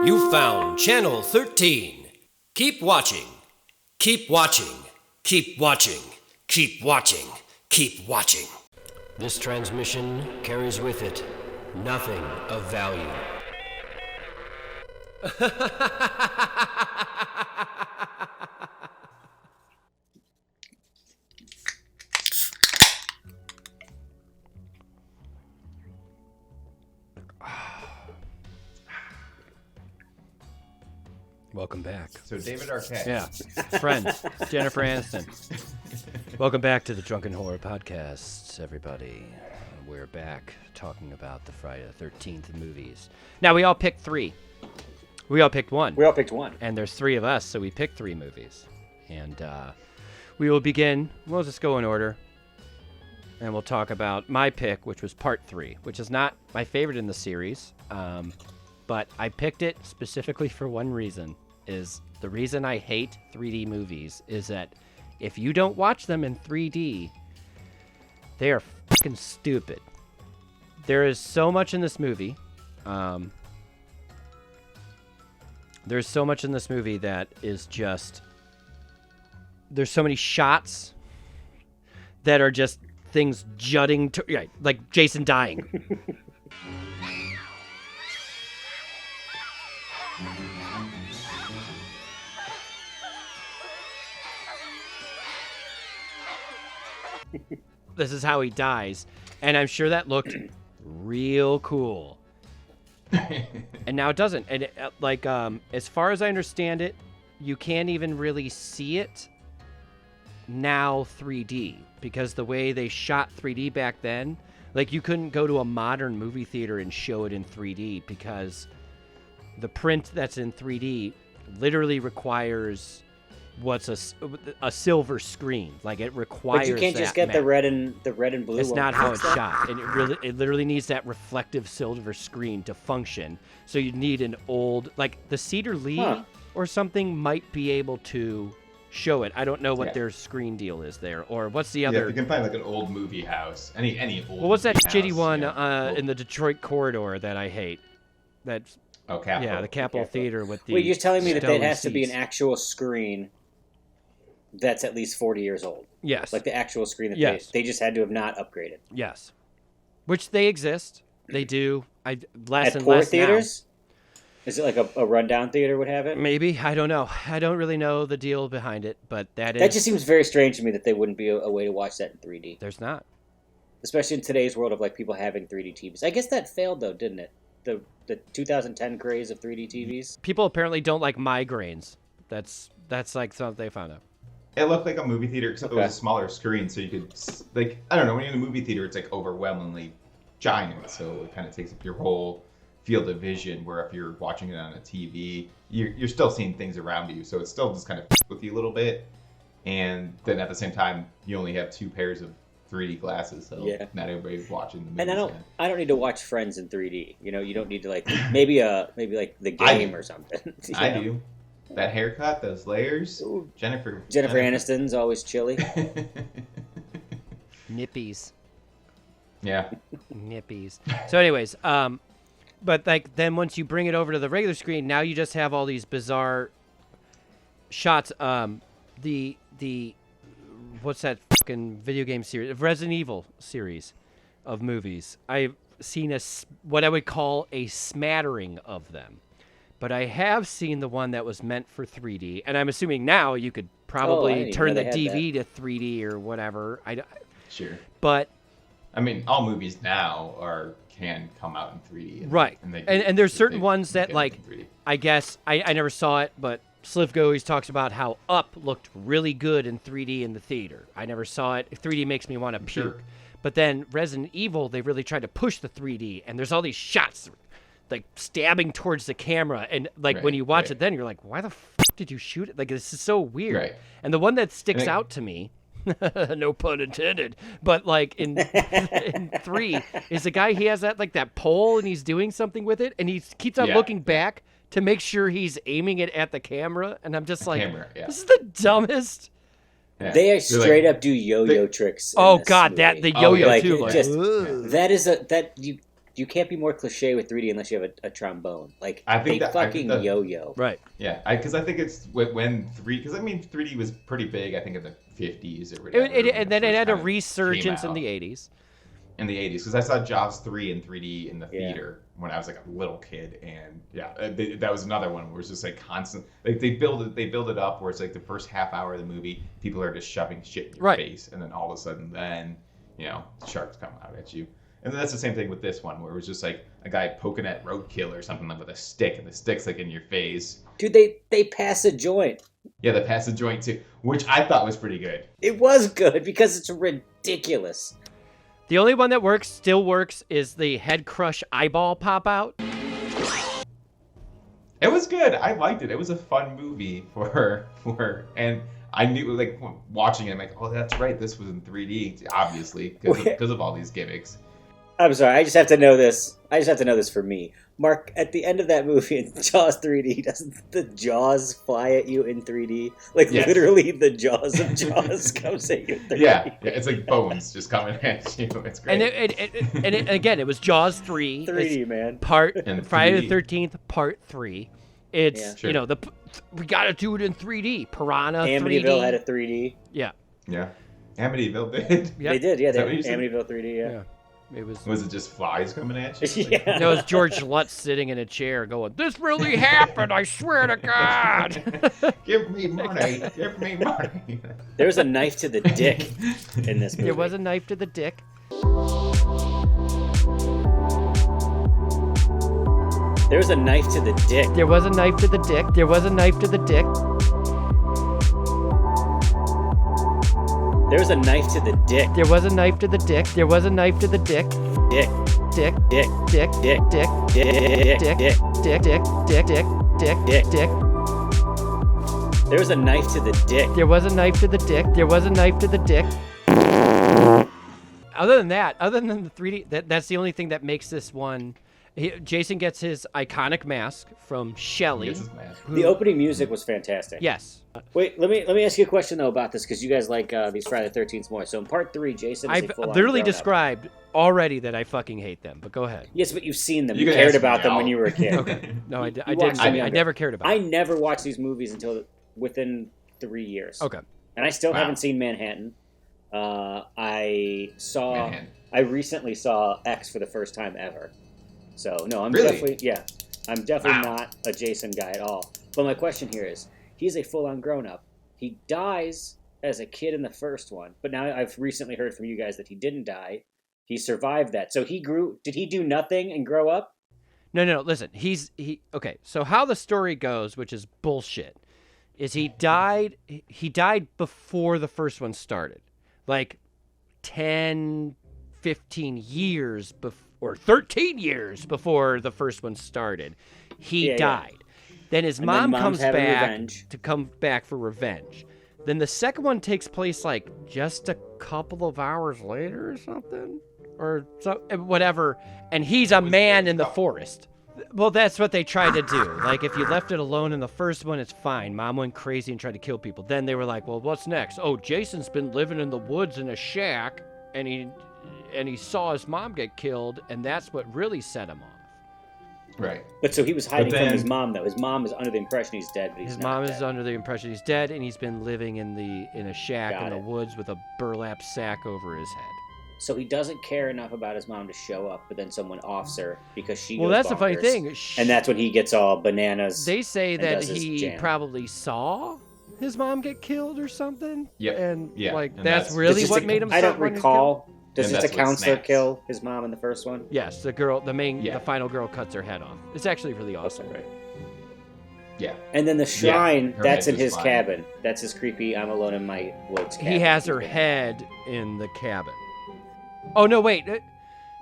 You found Channel 13. Keep watching. Keep watching. Keep watching. Keep watching. Keep watching. This transmission carries with it nothing of value. Welcome back. So David Arquette. Yeah, friend, Jennifer Aniston. Welcome back to the Drunken Horror Podcast, everybody. We're back talking about the Friday the 13th movies. Now, we all picked three. We all picked one. We all picked one. And there's three of us, so we picked three movies. And we will begin. We'll just go in order. And we'll talk about my pick, which was part 3, which is not my favorite in the series. But I picked it specifically for one reason. Is the reason I hate 3D movies is that if you don't watch them in 3D, they are fucking stupid. There is so much in this movie. There's so much in this movie that is just... There's so many shots that are just things jutting to... Yeah, like Jason dying. This is how he dies, and I'm sure that looked real cool. And now it doesn't. And as far as I understand it, you can't even really see it now 3D, because the way they shot 3D back then, like, you couldn't go to a modern movie theater and show it in 3D because the print that's in 3D literally requires what's a silver screen. Like, it requires. But you can't just get the red and blue. It's not how it's shot, and it literally needs that reflective silver screen to function. So you need an old, like the Cedar Lee or something might be able to show it. I don't know what their screen deal is there, or what's the other. Yeah, you can find like an old movie house, any old. Well, what's that shitty house, one in the Detroit corridor that I hate? That's Capitol. Yeah, the Capitol Theater with the. Wait, you're telling me that it has to be an seats. actual screen that's at least 40 years old? Yes. Like the actual screen that they just had to have not upgraded. Yes. Which they exist. They do. Less at and poor less theaters? Now. Is it like a rundown theater would have it? Maybe. I don't know. I don't really know the deal behind it, but that just seems very strange to me that they wouldn't be a way to watch that in 3D. There's not. Especially in today's world of like people having 3D TVs. I guess that failed though, didn't it? The 2010 craze of 3D TVs. People apparently don't like migraines. That's like something they found out. It looked like a movie theater, except it was a smaller screen, so you could, like, I don't know, when you're in a movie theater, it's like overwhelmingly giant, so it kind of takes up your whole field of vision, where if you're watching it on a TV, you're still seeing things around you, so it still just kind of with you a little bit, and then at the same time, you only have 2 pairs of 3D glasses, so not everybody's watching the movie. And I don't need to watch Friends in 3D. You know, you don't need to like maybe like The Game or something. I do. That haircut, those layers. Ooh. Jennifer Aniston's always chilly. Nippies. Yeah. Nippies. So anyways, but like then once you bring it over to the regular screen, now you just have all these bizarre shots. The what's that fucking video game series? Resident Evil series of movies. I've seen what I would call a smattering of them. But I have seen the one that was meant for 3D, and I'm assuming now you could probably turn the DV to 3D or whatever. Sure. But I mean, all movies now can come out in 3D. Right. And there's certain ones that, like, I guess, I never saw it, but Slivko always talks about how Up looked really good in 3D in the theater. I never saw it. 3D makes me want to puke. Sure. But then Resident Evil, they really tried to push the 3D, and there's all these shots like stabbing towards the camera, and like when you watch it, then you're like, why the fuck did you shoot it? Like, this is so weird. Right. And the one that sticks out to me, no pun intended, but like in 3 is the guy, he has that pole and he's doing something with it, and he keeps on looking back to make sure he's aiming it at the camera, and I'm just like, this is the dumbest. Yeah. They straight up do yo-yo tricks. Oh god, movie. The yo-yo too. That is you can't be more cliche with 3D unless you have a trombone. Like, I think yo-yo. Right. Yeah, because I think it's when 3D was pretty big. I think in the 50s or whatever. And then it had a kind of resurgence came in out. the 80s. In the 80s, because I saw Jaws 3 in 3D in the theater when I was like a little kid, and that was another one where it's just like constant. Like they build it up where it's like the first half hour of the movie, people are just shoving shit in your face, and then all of a sudden, then sharks come out at you. And then that's the same thing with this one, where it was just like a guy poking at roadkill or something like with a stick, and the stick's like in your face. Dude, they pass a joint. Yeah, they pass the joint too, which I thought was pretty good. It was good because it's ridiculous. The only one that still works, is the head crush eyeball pop out. It was good. I liked it. It was a fun movie and I knew, like, watching it, I'm like, oh, that's right. This was in 3D, obviously, because of all these gimmicks. I'm sorry. I just have to know this. For me. Mark, at the end of that movie in Jaws 3D, doesn't the Jaws fly at you in 3D? Like, literally, the Jaws of Jaws comes at you in 3D. Yeah, it's like bones just coming at you. It's great. And again, it was Jaws 3. 3D, man. Friday the 13th, part 3. It's, Sure. we got to do it in 3D. Piranha Amityville 3D. had a 3D. Yeah. Yeah. Amityville did. Yep. They did, yeah. They Is that what you Amityville 3D, yeah. Was it just flies coming at you? Yeah. That was George Lutz sitting in a chair going, "This really happened, I swear to God." Give me money. Give me money. There was a knife to the dick in this movie. There was a knife to the dick. There was a knife to the dick. There was a knife to the dick. There was a knife to the dick. There was a knife to the dick. There was a knife to the dick. There was a knife to the dick. Dick. Dick. Dick. Dick. Dick. Dick. Dick. Dick. Dick. Dick. Dick. Dick. Dick. Dick. Dick. There was a knife to the dick. There was a knife to the dick. There was a knife to the dick. Other than the 3D, that's the only thing that makes this one. Jason gets his iconic mask from Shelley. The opening music was fantastic. Yes. Wait, let me ask you a question though about this, because you guys like these Friday the 13th more. So in part 3, Jason is I've a full-on literally grown-up. described already that I fucking hate them. But go ahead. Yes, but you've seen them. You You can cared ask me about them now. when you were a kid. Okay. No, I watched didn't. them I younger. never cared about I them. never watched these movies until within 3 years. Okay. And I still Wow. haven't seen Manhattan. I Manhattan. recently saw X for the first time ever. So no, I'm Really? definitely not a Jason guy at all. But my question here is, he's a full-on grown-up. He dies as a kid in the first one, but now I've recently heard from you guys that he didn't die. He survived that. So did he do nothing and grow up? No. Listen, okay. So how the story goes, which is bullshit, is he died before the first one started, like 10, 15 years before. Or 13 years before the first one started, he died. Then his mom comes back to come back for revenge. Then the second one takes place like just a couple of hours later or something, or so whatever. And he's a man in the forest. Well, that's what they tried to do. Like, if you left it alone in the first one, it's fine. Mom went crazy and tried to kill people. Then they were like, well, what's next? Oh, Jason's been living in the woods in a shack, and he saw his mom get killed, and that's what really set him off. Right. But so he was hiding from his mom, though. His mom is under the impression he's dead, but he's His not mom dead. is under the impression he's dead, and he's been living in a shack in the woods with a burlap sack over his head. So he doesn't care enough about his mom to show up, but then someone offs her because she Well, goes that's the funny bonkers. thing. And that's when he gets all bananas. They say and that does his he jam. probably saw his mom get killed or something. Yep. And Yeah. like And that's that's- really Does what just made him. I don't start running his recall. Does And just a that's what counselor snaps. kill his mom in the first one? Yes, the girl, Yeah. the final girl cuts her head off. It's actually really awesome. Okay. Yeah. And then the shrine, her that's head in is his fine. cabin. That's his creepy I'm alone in my woods cabin. He has her head in the cabin. Oh no, wait.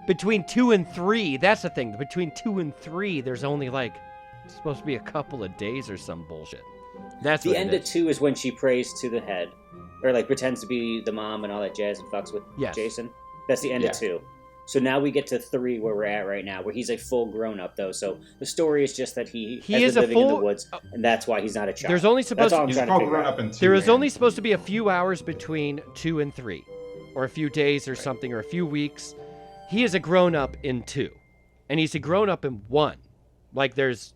Between 2 and 3, that's the thing. Between 2 and 3, there's only like it's supposed to be a couple of days or some bullshit. That's The what end it of is. 2 is when she prays to the head. Or like pretends to be the mom and all that jazz and fucks with Yes. Jason. That's the end of 2. So now we get to 3 where we're at right now, where he's a full grown up though. So the story is just that he has is been a living in the full- woods, and that's why he's not a child. There's only supposed That's all I'm He's trying to all figure grown out. up in 2. There is man. only supposed to be a few hours between 2 and 3, or a few days or something, or a few weeks. He is a grown up in 2. and he's a grown up in 1. Like there's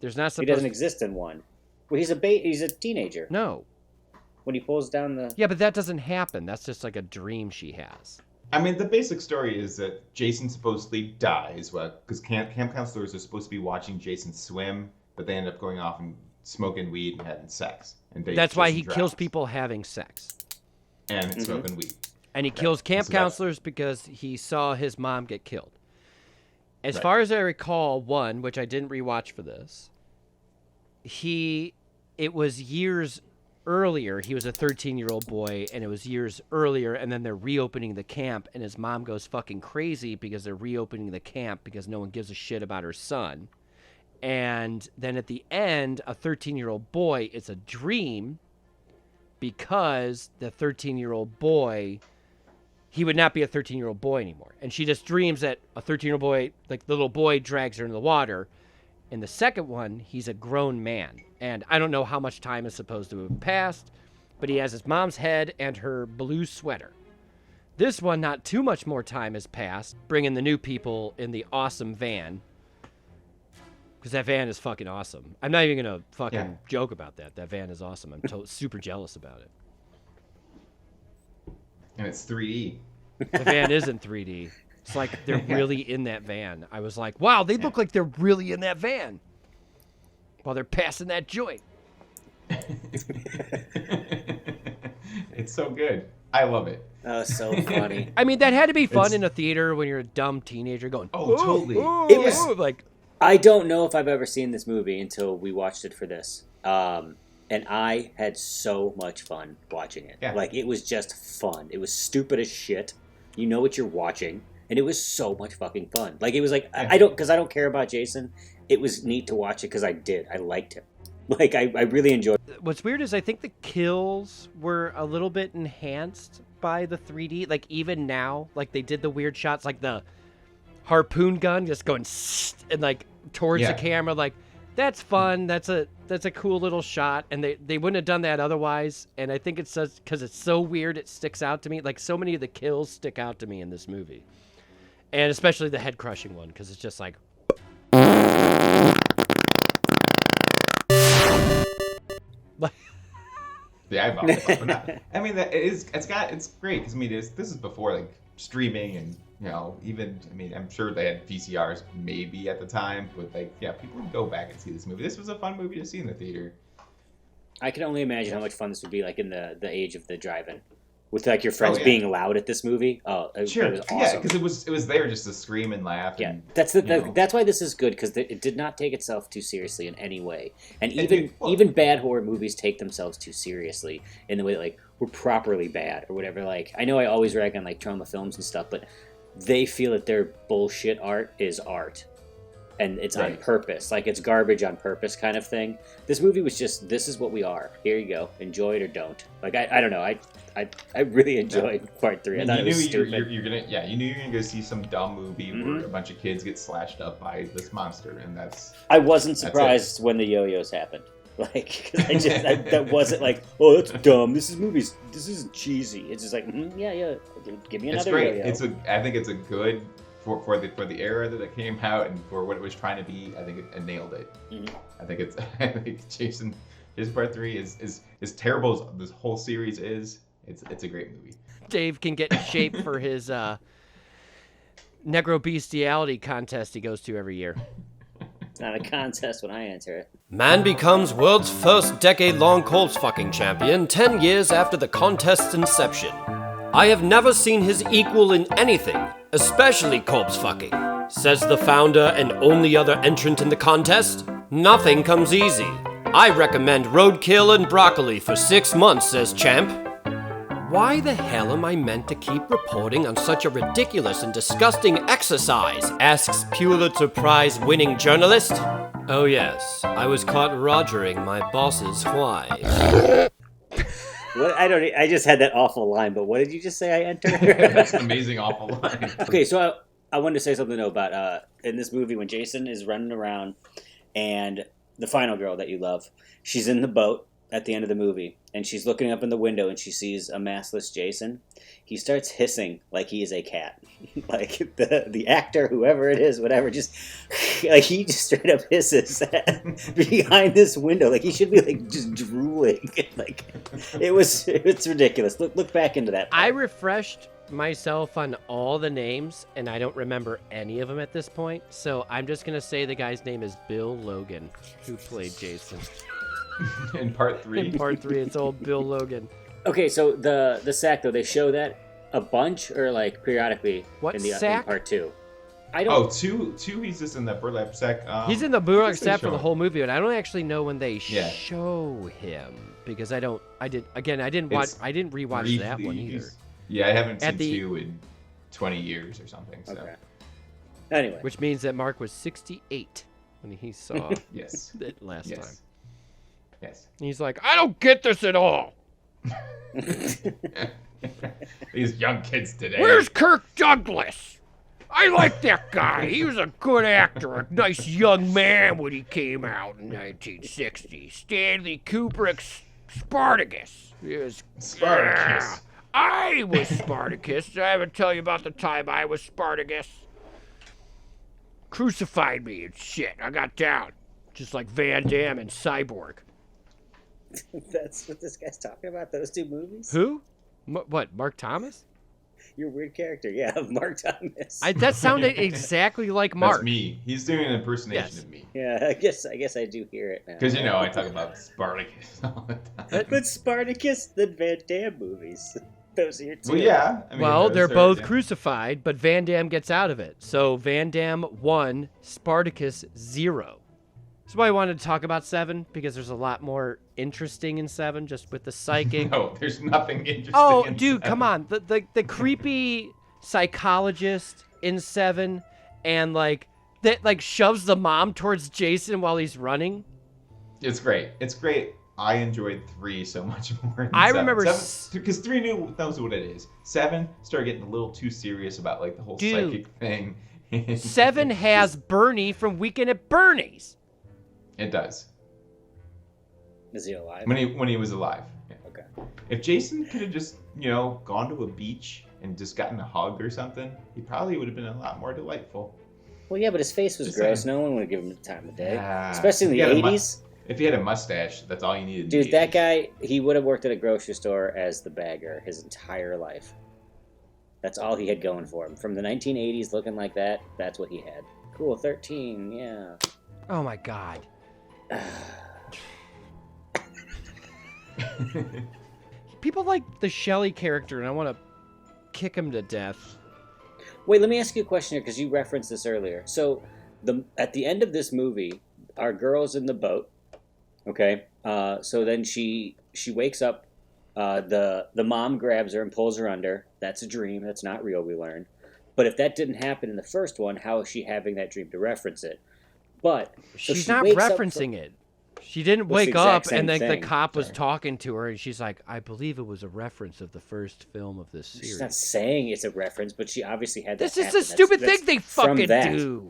not supposed. He doesn't exist in 1. Well, he's a teenager. No. When he pulls down the. Yeah, but that doesn't happen. That's just like a dream she has. I mean, the basic story is that Jason supposedly dies, because camp counselors are supposed to be watching Jason swim, but they end up going off and smoking weed and having sex. And That's why he drowns. kills people having sex. And smoking weed. And he kills camp counselors because he saw his mom get killed. As Right. far as I recall, 1, which I didn't rewatch for this, it was years earlier. He was a 13-year-old boy, and it was years earlier, and then they're reopening the camp, and his mom goes fucking crazy because they're reopening the camp because no one gives a shit about her son. And then at the end, a 13-year-old boy, it's a dream because the 13-year-old boy, he would not be a 13-year-old boy anymore. And she just dreams that a 13-year-old boy, like the little boy, drags her into the water. In the second one, he's a grown man. And I don't know how much time is supposed to have passed, but he has his mom's head and her blue sweater. This one, not too much more time has passed, bringing the new people in the awesome van. Because that van is fucking awesome. I'm not even going to fucking joke about that. That van is awesome. I'm super jealous about it. And it's 3D. The van is in 3D. It's like they're really in that van. I was like, wow, they look like they're really in that van while they're passing that joint. It's so good. I love it. Oh, so funny. I mean, that had to be fun in a theater when you're a dumb teenager going, Oh, totally. It was like, I don't know if I've ever seen this movie until we watched it for this. And I had so much fun watching it. Yeah. Like, it was just fun. It was stupid as shit. You know what you're watching. And it was so much fucking fun. Like, it was like, I don't care about Jason. It was neat to watch it because I did. I liked him. Like, I really enjoyed it. What's weird is I think the kills were a little bit enhanced by the 3D. Like, even now, like, they did the weird shots, like the harpoon gun just going and, like, towards the camera. Like, that's fun. That's a cool little shot. And they wouldn't have done that otherwise. And I think it's just because it's so weird, it sticks out to me. Like, so many of the kills stick out to me in this movie. And especially the head-crushing one, because it's just like... The eyeball. I mean, it's great because I mean, this is before like streaming and even I mean, I'm sure they had VCRs maybe at the time, but like people would go back and see this movie. This was a fun movie to see in the theater. I can only imagine how much fun this would be like in the age of the drive-in. With like your friends being loud at this movie, Sure, it was awesome. Yeah, because it was there just to scream and laugh. Yeah, and, that's why this is good because it did not take itself too seriously in any way, and even bad horror movies take themselves too seriously in the way that, like, we're properly bad or whatever. Like, I know I always rag on like trauma films and stuff, but they feel that their bullshit art is art, and it's on purpose, like it's garbage on purpose kind of thing. This movie was just, this is what we are. Here you go, enjoy it or don't. Like I don't know, I really enjoyed part 3. I thought it was stupid. You knew you're gonna go see some dumb movie where a bunch of kids get slashed up by this monster, and I wasn't surprised when the yo-yos happened. Like, cause that wasn't like, oh, that's dumb. This isn't cheesy. It's just like, yeah, give me another yo-yo. I think it's a good for the era that it came out and for what it was trying to be. I think it nailed it. Mm-hmm. I think Jason Part 3 is terrible as this whole series is. It's a great movie. Dave can get in shape for his necro-bestiality contest he goes to every year. It's not a contest when I enter it. Man becomes world's first decade-long corpse fucking champion 10 years after the contest's inception. I have never seen his equal in anything, especially corpse fucking, says the founder and only other entrant in the contest. Nothing comes easy. I recommend roadkill and broccoli for 6 months, says Champ. Why the hell am I meant to keep reporting on such a ridiculous and disgusting exercise? Asks Pulitzer Prize-winning journalist. Oh yes, I was caught rogering my boss's wife. What? I just had that awful line, but what did you just say I entered? That's an amazing awful line. Okay, so I wanted to say something though about in this movie when Jason is running around and the final girl that you love, she's in the boat at the end of the movie, and she's looking up in the window and she sees a maskless Jason, he starts hissing like he is a cat. Like the actor, whoever it is, whatever, just like he just straight up hisses behind this window. Like he should be like just drooling. Like it's ridiculous. Look back into that part. I refreshed myself on all the names, and I don't remember any of them at this point. So I'm just gonna say the guy's name is Bill Logan, who played Jason. In part 3? In part 3, it's old Bill Logan. Okay, so the sack though, they show that a bunch or like periodically What in sack? part 2. I don't. Oh, two. He's just in that burlap sack. He's in the burlap I guess they sack for show the him. whole movie, but I don't actually know when they Yeah. show him because I didn't watch. It's I didn't rewatch that one briefly- either. Yeah, I haven't At seen the- 2 in 20 years or something. So Okay. Anyway, Which means that Mark was 68 when he saw yes, it last time. yes, yes. He's like, I don't get this at all. These young kids today. Where's Kirk Douglas? I like that guy. He was a good actor, a nice young man when he came out in 1960. Stanley Kubrick's Spartacus. He was, Spartacus? Yeah, I was Spartacus. I haven't tell you about the time I was Spartacus. Crucified me and shit. I got down. Just like Van Damme and Cyborg. that's what this guy's talking about. Those two movies. Who? What, Mark Thomas? Your weird character, yeah, Mark Thomas. That sounded exactly like Mark. That's me. He's doing an impersonation Yes. of me. Yeah, I guess I do hear it now. Because I talk about Spartacus all the time. But Spartacus, the Van Damme movies. Those are your two. Well, yeah. I mean, Well, those they're are- both yeah. crucified, but Van Damme gets out of it. So Van Damme 1, Spartacus 0. That's why I wanted to talk about 7, because there's a lot more interesting in 7, just with the psychic. No, there's nothing interesting. Oh, in dude, 7. come on. The creepy psychologist in 7 and that shoves the mom towards Jason while he's running. It's great. It's great. I enjoyed 3 so much more. Than I 7. remember 7, because 3 knows what it is. 7 started getting a little too serious about the whole Dude. psychic thing. 7 has Bernie from Weekend at Bernie's. It does. Is he alive? When he was alive. Yeah. Okay. If Jason could have just gone to a beach and just gotten a hug or something, he probably would have been a lot more delightful. Well, yeah, but his face was Just gross. saying. No one would give him the time of day. Yeah. Especially in If the he had a 80s. If he had a mustache, that's all you needed. in Dude, the that 80s. guy, he would have worked at a grocery store as the bagger his entire life. That's all he had going for him. From the 1980s looking like that, that's what he had. Cool, 13, yeah. Oh my god. People like the Shelley character, and I want to kick him to death. Wait, let me ask you a question here, because you referenced this earlier. So, at the end of this movie, our girl's in the boat, okay? So then she wakes up, the mom grabs her and pulls her under. That's a dream, that's not real, we learn. But if that didn't happen in the first one, how is she having that dream to reference it? But so She's she not wakes up referencing it. She didn't Well, it's wake the up, exact same and then the thing. cop was Sorry. talking to her, and she's like, I believe it was a reference of the first film of this She's not series. saying it's a reference, but she obviously had that This is happen. the stupid That's thing they from fucking that. do.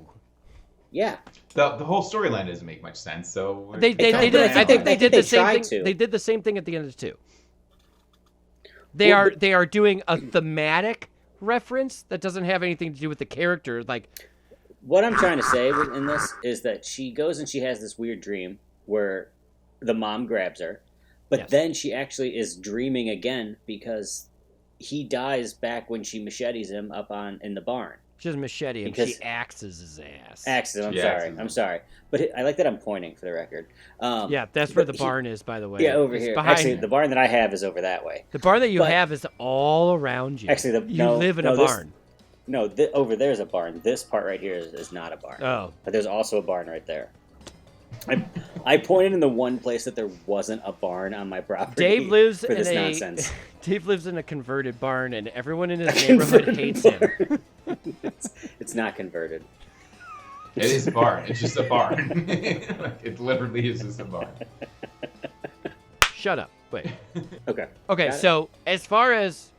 Yeah. The whole storyline doesn't make much sense. So They kinda did. does. I think they I did think they the same tried thing. to. They did the same thing at the end of 2. Well, They are doing a thematic reference that doesn't have anything to do with the character. Like, What I'm trying to say in this is that she goes and she has this weird dream where the mom grabs her, but Yes. then she actually is dreaming again because he dies back when she machetes him up in the barn. she doesn't machete him. Because- She axes his ass. Axes. I'm She sorry. axes him. I'm sorry. But I like that I'm pointing for the record. Yeah, that's where but the he- barn is, by the way. Yeah, over It's here. behind Actually, you. the barn that I have is over that way. The barn that you but- have is all around you. Actually, you live in a this- barn. No, over there's a barn. This part right here is not a barn. Oh, But there's also a barn right there. I pointed in the one place that there wasn't a barn on my property. Dave lives for in this a nonsense. Dave lives in a converted barn, and everyone in his neighborhood Converted hates him. barn. It's not converted. It is a barn. It's just a barn. It literally is just a barn. Shut up. Wait. Okay. Okay, Got it. so as far as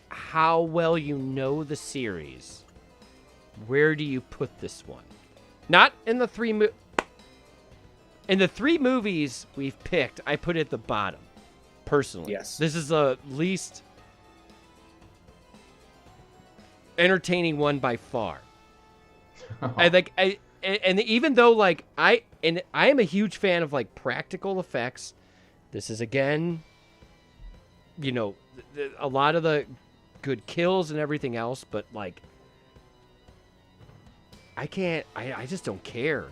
how well you know the series, where do you put this one? Not in the In the 3 movies we've picked, I put it at the bottom, personally. Yes. This is the least entertaining one by far. And even though like I am a huge fan of like practical effects, this is again, you know, a lot of the good kills and everything else, but like I just don't care.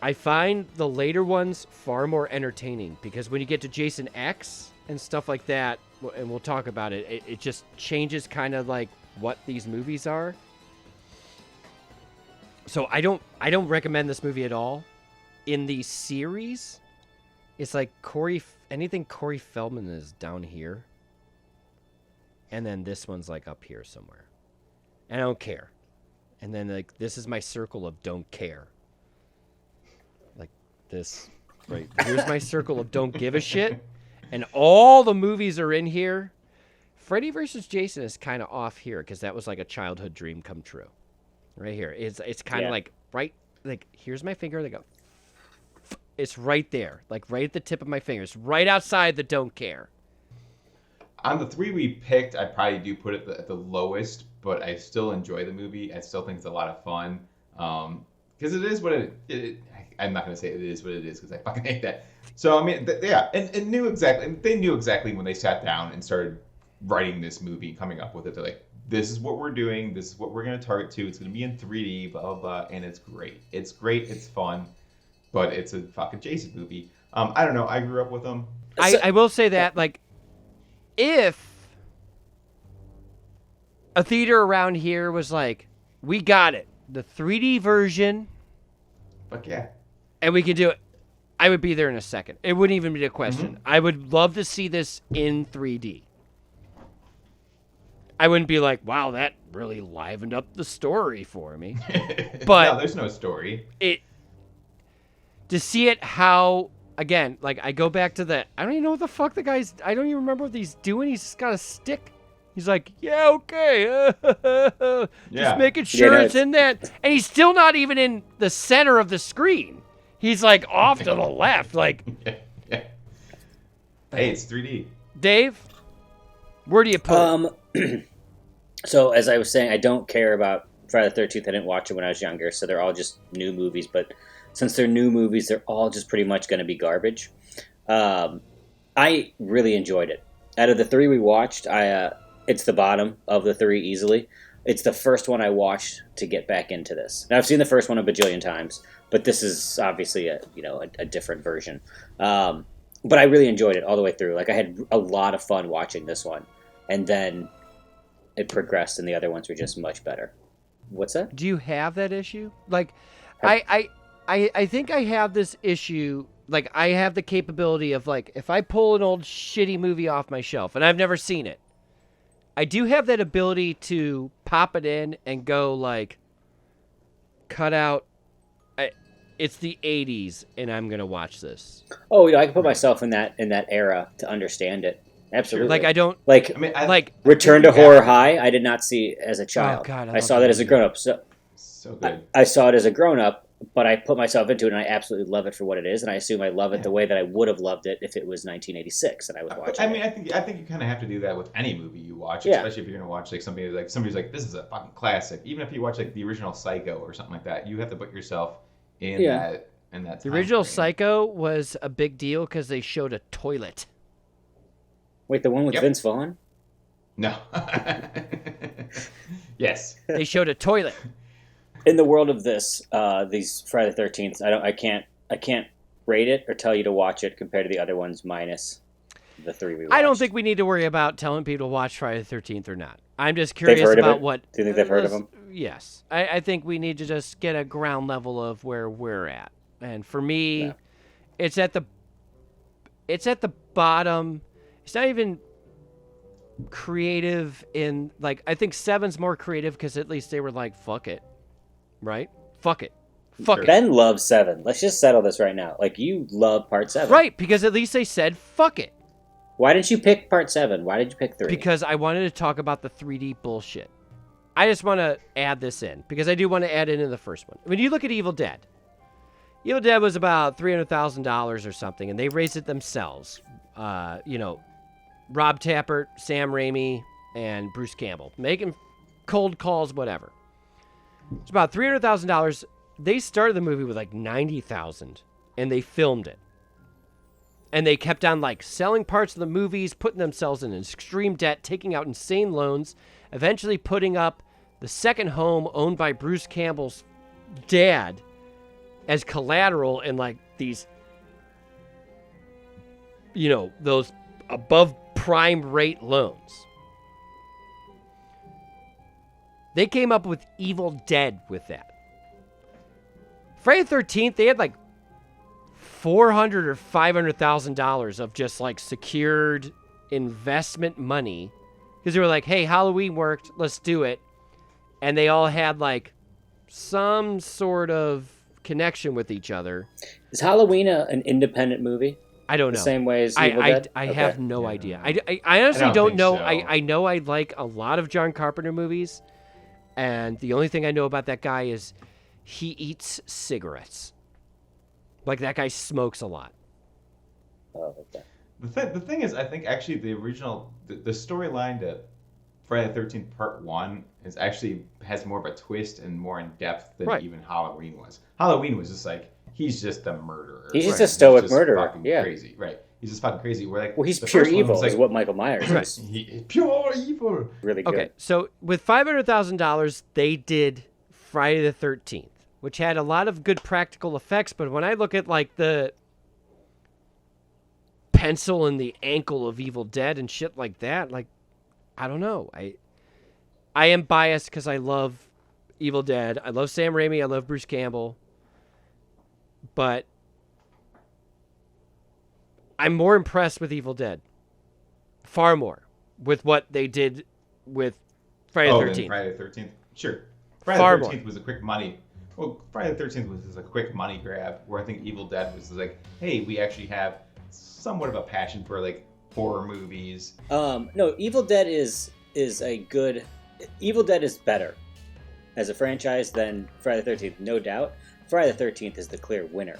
I find the later ones far more entertaining because when you get to Jason X and stuff like that, and we'll talk about it, it just changes kind of like what these movies are. So I don't recommend this movie at all. In the series, it's like anything Corey Feldman is down here. And then this one's like up here somewhere. And I don't care. And then like this is my circle of don't care. Like this, right? Here's my circle of don't give a shit. And all the movies are in here. Freddy versus Jason is kind of off here because that was like a childhood dream come true. Right here. It's kind of like right, like here's my finger. They go. It's right there, like right at the tip of my finger. It's right outside the don't care. On the 3 we picked, I probably do put it at the lowest, but I still enjoy the movie. I still think it's a lot of fun. Because it is what I'm not going to say it is what it is because I fucking hate that. So, I mean, and they knew exactly when they sat down and started writing this movie, coming up with it. They're like, this is what we're doing. This is what we're going to target to. It's going to be in 3D, blah, blah, blah. And it's great. It's great. It's fun. But it's a fucking Jason movie. I don't know. I grew up with them. I will say that, like, if a theater around here was like, we got it, the 3D version, Fuck yeah. and we can do it, I would be there in a second. It wouldn't even be a question. Mm-hmm. I would love to see this in 3D. I wouldn't be like, wow, that really livened up the story for me. But no, there's no story. To see it how, again, like I go back to the, I don't even know what the fuck the guy's, I don't even remember what he's doing. He's just got a stick. He's like, yeah, okay. Just making sure it's in that. And he's still not even in the center of the screen. He's like off to the left. Like, yeah. Hey, it's 3D. Dave, where do you put it? So as I was saying, I don't care about Friday the 13th. I didn't watch it when I was younger, so they're all just new movies. But since they're new movies, they're all just pretty much going to be garbage. I really enjoyed it. Out of the 3 we watched, it's the bottom of the 3 easily. It's the first one I watched to get back into this. Now I've seen the first one a bajillion times, but this is obviously a different version. But I really enjoyed it all the way through. Like I had a lot of fun watching this one, and then it progressed, and the other ones were just much better. What's that? Do you have that issue? Like, I think I have this issue. Like, I have the capability of, like, if I pull an old shitty movie off my shelf, and I've never seen it, I do have that ability to pop it in and go, like, cut out, it's the 80s, and I'm going to watch this. Oh, I can put myself in that era to understand it. Absolutely. Like, I don't... Like, I mean, Return to Horror High, I did not see as a child. Oh, God, I saw that as a grown-up. So good. I saw it as a grown-up, but I put myself into it, and I absolutely love it for what it is, and I assume I love it the way that I would have loved it if it was 1986, and I was watching I think you kind of have to do that with any movie you watch, especially if you're going to watch like somebody's like, this is a fucking classic. Even if you watch like the original Psycho or something like that, you have to put yourself in that The original frame. Psycho was a big deal because they showed a toilet. Wait, the one with Vince Vaughn? No. Yes. They showed a toilet. In the world of this, these Friday the 13th, I can't rate it or tell you to watch it compared to the other ones minus the 3 we watched. I don't think we need to worry about telling people to watch Friday the 13th or not. I'm just curious about what... Do you think they've heard of them? Yes. I think we need to just get a ground level of where we're at. And for me, it's at the bottom. It's not even creative in, like, I think 7's more creative because at least they were like, fuck it. Right? Fuck it. Fuck it. Ben loves 7. Let's just settle this right now. Like, you love part 7. Right, because at least they said, fuck it. Why didn't you pick part 7? Why did you pick 3? Because I wanted to talk about the 3D bullshit. I just want to add this in because I do want to add it in the first one. When you look at Evil Dead, Evil Dead was about $300,000 or something, and they raised it themselves. Rob Tappert, Sam Raimi, and Bruce Campbell. Making cold calls, whatever. It's about $300,000. They started the movie with like $90,000, and they filmed it. And they kept on like selling parts of the movies, putting themselves in extreme debt, taking out insane loans, eventually putting up the second home owned by Bruce Campbell's dad as collateral in like these, those above prime rate loans. They came up with Evil Dead with that. Friday the 13th, they had like $400,000 or $500,000 of just like secured investment money because they were like, hey, Halloween worked, let's do it. And they all had like some sort of connection with each other. Is Halloween an independent movie? I don't know. The same way as Evil Dead? I have no idea. I honestly don't know. So. I know I like a lot of John Carpenter movies, and the only thing I know about that guy is he eats cigarettes. Like, that guy smokes a lot. Oh, okay. The thing is, I think actually the original, the storyline to Friday the 13th Part 1 is actually has more of a twist and more in depth than even Halloween was. Halloween was just like, he's just a murderer. He's just a stoic he's just murderer. Fucking Yeah. crazy. Right. He's just fucking crazy. We're like, well, he's the pure first one evil, was like, is what Michael Myers is. Pure evil. Really good. Okay, so with $500,000, they did Friday the 13th, which had a lot of good practical effects. But when I look at like the pencil in the ankle of Evil Dead and shit like that, like, I don't know. I am biased because I love Evil Dead. I love Sam Raimi. I love Bruce Campbell. But I'm more impressed with Evil Dead. Far more. With what they did with Friday the 13th. Friday the 13th? Sure. Friday the 13th was a quick money. Well, Friday the 13th was just a quick money grab, where I think Evil Dead was like, hey, we actually have somewhat of a passion for like horror movies. No, Evil Dead is a good. Evil Dead is better as a franchise than Friday the 13th, no doubt. Friday the 13th is the clear winner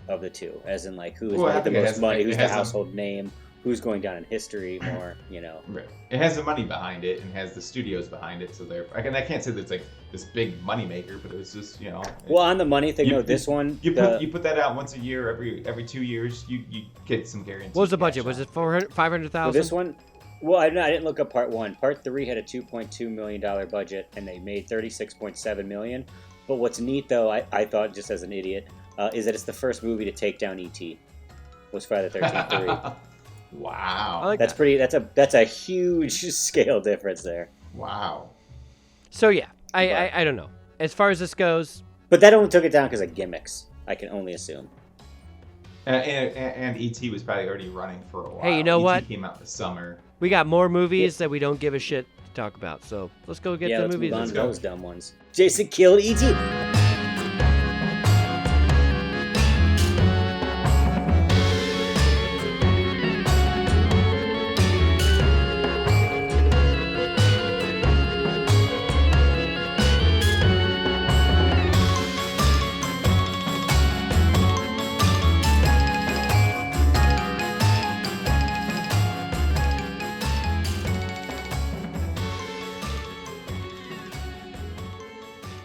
of the two, as in like who is made the most money, who's the household name, who's going down in history more, Right. It has the money behind it and has the studios behind it, so I can't say that it's like this big money maker, but it was just Well, on the money thing, this one you put that out once a year, every 2 years, you get some guaranteed. What was the budget? Was it $500,000? Well, this one. Well, I didn't look up Part 1. Part 3 had a $2.2 million budget, and they made $36.7 million. But what's neat, though, I thought, just as an idiot, is that it's the first movie to take down E.T. was Friday the 13th 3. Wow. I like That's that. pretty. That's a huge scale difference there. Wow. So yeah, I don't know. As far as this goes, But that only took it down because of gimmicks. I can only assume. And E.T. was probably already running for a while. Hey, you know what? E.T. came out in the summer. we got more movies that we don't give a shit to talk about. So let's go get the Let's movies. move on Let's to go. those dumb ones. Jason killed E.T.